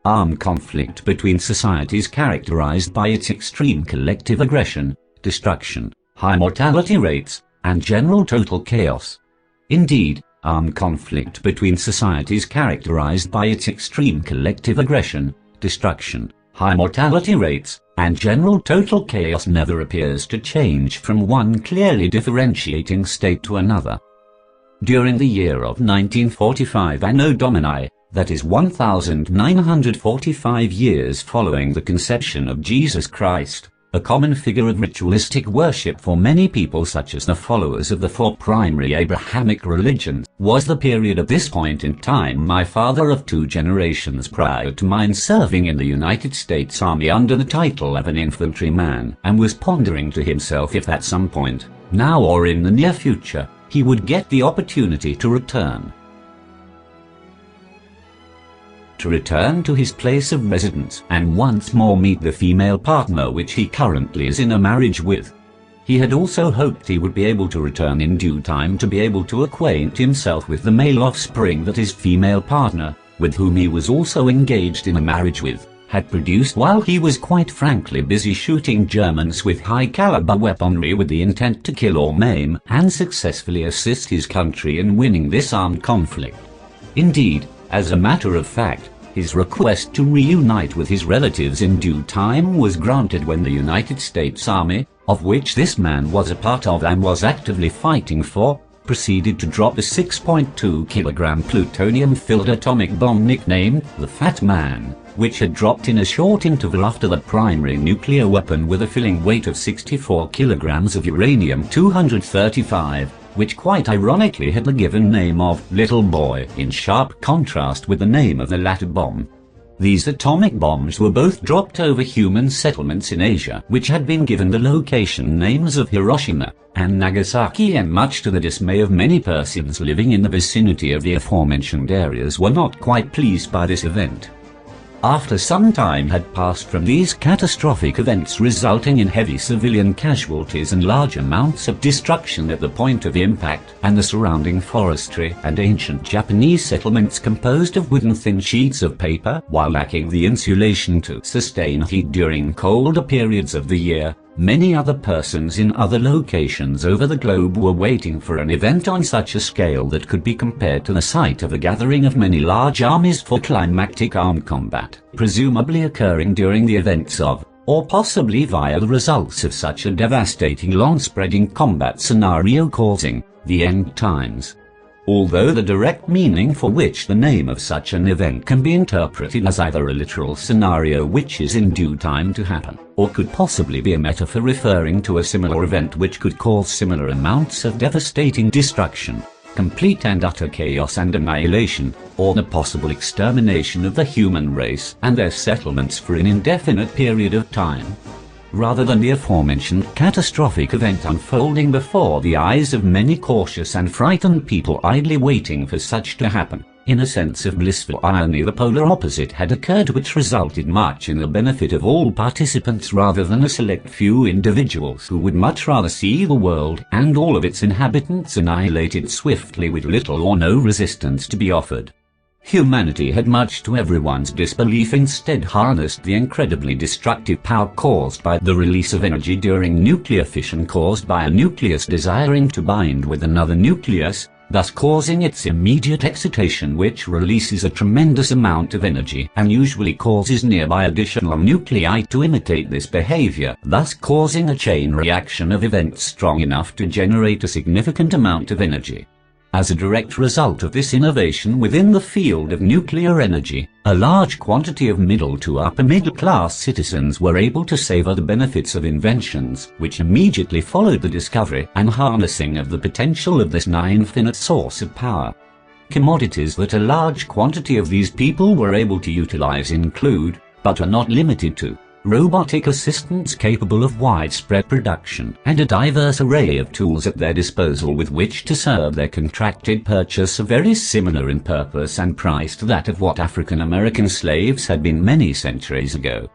armed conflict between societies characterized by its extreme collective aggression, destruction, high mortality rates, and general total chaos. Indeed, armed conflict between societies characterized by its extreme collective aggression, destruction, high mortality rates, and general total chaos never appears to change from one clearly differentiating state to another. During the year of 1945 Anno Domini, that is 1945 years following the conception of Jesus Christ, a common figure of ritualistic worship for many people such as the followers of the four primary Abrahamic religions, was the period at this point in time my father of 2 generations prior to mine serving in the United States Army under the title of an infantryman, and was pondering to himself if at some point, now or in the near future, he would get the opportunity to return to his place of residence and once more meet the female partner which he currently is in a marriage with. He had also hoped he would be able to return in due time to be able to acquaint himself with the male offspring that his female partner, with whom he was also engaged in a marriage with, had produced while he was quite frankly busy shooting Germans with high-caliber weaponry with the intent to kill or maim and successfully assist his country in winning this armed conflict. Indeed, as a matter of fact, his request to reunite with his relatives in due time was granted when the United States Army, of which this man was a part of and was actively fighting for, proceeded to drop a 6.2-kilogram plutonium-filled atomic bomb nicknamed the Fat Man, which had dropped in a short interval after the primary nuclear weapon with a filling weight of 64 kilograms of uranium-235, which quite ironically had the given name of Little Boy, in sharp contrast with the name of the latter bomb. These atomic bombs were both dropped over human settlements in Asia, which had been given the location names of Hiroshima and Nagasaki, and much to the dismay of many persons living in the vicinity of the aforementioned areas were not quite pleased by this event. After some time had passed from these catastrophic events resulting in heavy civilian casualties and large amounts of destruction at the point of impact, and the surrounding forestry and ancient Japanese settlements composed of wooden thin sheets of paper, while lacking the insulation to sustain heat during colder periods of the year, many other persons in other locations over the globe were waiting for an event on such a scale that could be compared to the sight of a gathering of many large armies for climactic armed combat, presumably occurring during the events of, or possibly via the results of such a devastating long-spreading combat scenario causing, the end times. Although the direct meaning for which the name of such an event can be interpreted as either a literal scenario which is in due time to happen, or could possibly be a metaphor referring to a similar event which could cause similar amounts of devastating destruction, complete and utter chaos and annihilation, or the possible extermination of the human race and their settlements for an indefinite period of time, rather than the aforementioned catastrophic event unfolding before the eyes of many cautious and frightened people idly waiting for such to happen. In a sense of blissful irony, the polar opposite had occurred, which resulted much in the benefit of all participants rather than a select few individuals who would much rather see the world and all of its inhabitants annihilated swiftly with little or no resistance to be offered. Humanity had, much to everyone's disbelief, instead harnessed the incredibly destructive power caused by the release of energy during nuclear fission caused by a nucleus desiring to bind with another nucleus, thus causing its immediate excitation, which releases a tremendous amount of energy and usually causes nearby additional nuclei to imitate this behavior, thus causing a chain reaction of events strong enough to generate a significant amount of energy. As a direct result of this innovation within the field of nuclear energy, a large quantity of middle to upper middle class citizens were able to savor the benefits of inventions which immediately followed the discovery and harnessing of the potential of this nigh infinite source of power. Commodities that a large quantity of these people were able to utilize include, but are not limited to, robotic assistants capable of widespread production, and a diverse array of tools at their disposal with which to serve their contracted purchase, very similar in purpose and price to that of what African American slaves had been many centuries ago.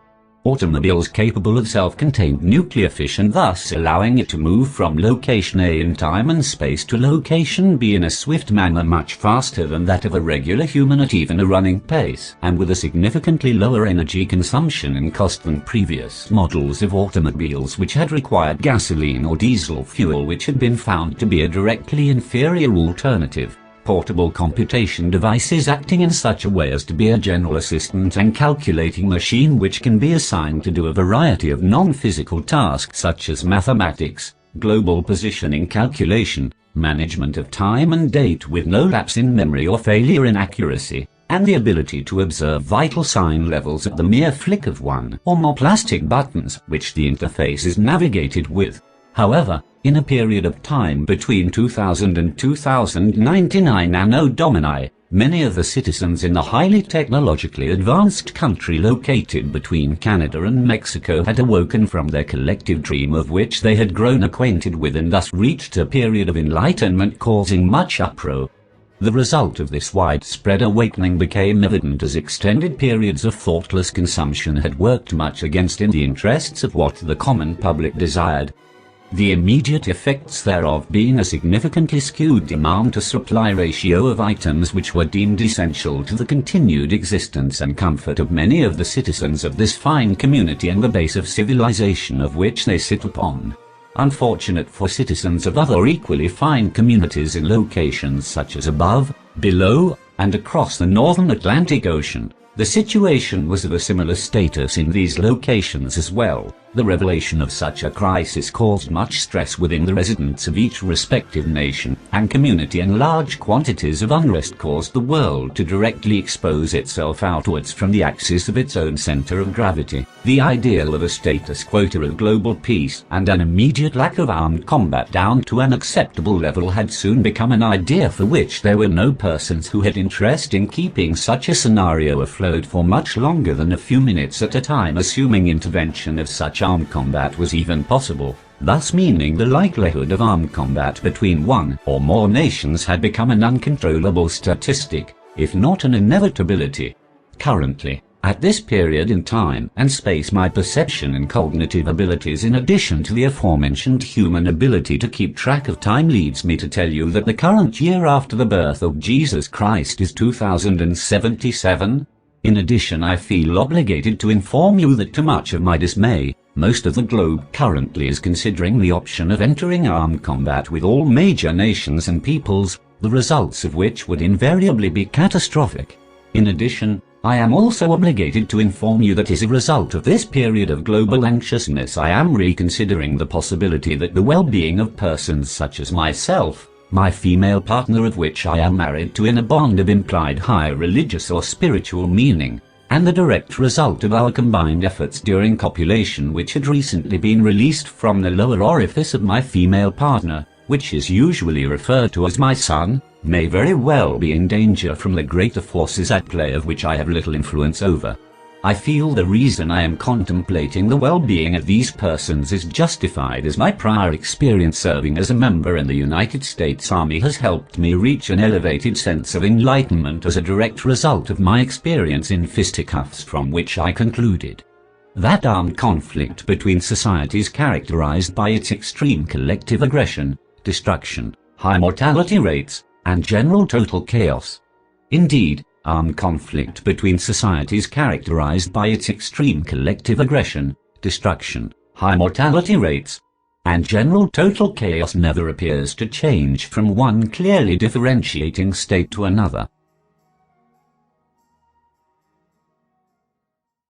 automobiles capable of self-contained nuclear fission, thus allowing it to move from location A in time and space to location B in a swift manner much faster than that of a regular human at even a running pace, and with a significantly lower energy consumption and cost than previous models of automobiles which had required gasoline or diesel fuel, which had been found to be a directly inferior alternative. Portable computation devices acting in such a way as to be a general assistant and calculating machine which can be assigned to do a variety of non-physical tasks such as mathematics, global positioning calculation, management of time and date with no lapse in memory or failure in accuracy, and the ability to observe vital sign levels at the mere flick of one or more plastic buttons which the interface is navigated with. However, in a period of time between 2000 and 2099 Anno Domini, many of the citizens in the highly technologically advanced country located between Canada and Mexico had awoken from their collective dream of which they had grown acquainted with and thus reached a period of enlightenment causing much uproar. The result of this widespread awakening became evident as extended periods of thoughtless consumption had worked much against in the interests of what the common public desired. The immediate effects thereof being a significantly skewed demand-to-supply ratio of items which were deemed essential to the continued existence and comfort of many of the citizens of this fine community and the base of civilization of which they sit upon. Unfortunate for citizens of other equally fine communities in locations such as above, below, and across the northern Atlantic Ocean, the situation was of a similar status in these locations as well. The revelation of such a crisis caused much stress within the residents of each respective nation and community, and large quantities of unrest caused the world to directly expose itself outwards from the axis of its own center of gravity. The ideal of a status quo of global peace and an immediate lack of armed combat down to an acceptable level had soon become an idea for which there were no persons who had interest in keeping such a scenario afloat for much longer than a few minutes at a time, assuming intervention of such armed combat was even possible, thus meaning the likelihood of armed combat between one or more nations had become an uncontrollable statistic, if not an inevitability. Currently, at this period in time and space, my perception and cognitive abilities, in addition to the aforementioned human ability to keep track of time, leads me to tell you that the current year after the birth of Jesus Christ is 2077. In addition, I feel obligated to inform you that, to much of my dismay, most of the globe currently is considering the option of entering armed combat with all major nations and peoples, the results of which would invariably be catastrophic. In addition, I am also obligated to inform you that as a result of this period of global anxiousness, I am reconsidering the possibility that the well-being of persons such as myself, my female partner of which I am married to in a bond of implied high religious or spiritual meaning, and the direct result of our combined efforts during copulation, which had recently been released from the lower orifice of my female partner, which is usually referred to as my son, may very well be in danger from the greater forces at play of which I have little influence over. I feel the reason I am contemplating the well-being of these persons is justified, as my prior experience serving as a member in the United States Army has helped me reach an elevated sense of enlightenment as a direct result of my experience in fisticuffs, from which I concluded that armed conflict between societies characterized by its extreme collective aggression, destruction, high mortality rates, and general total chaos. Indeed, armed conflict between societies characterized by its extreme collective aggression, destruction, high mortality rates, and general total chaos never appears to change from one clearly differentiating state to another.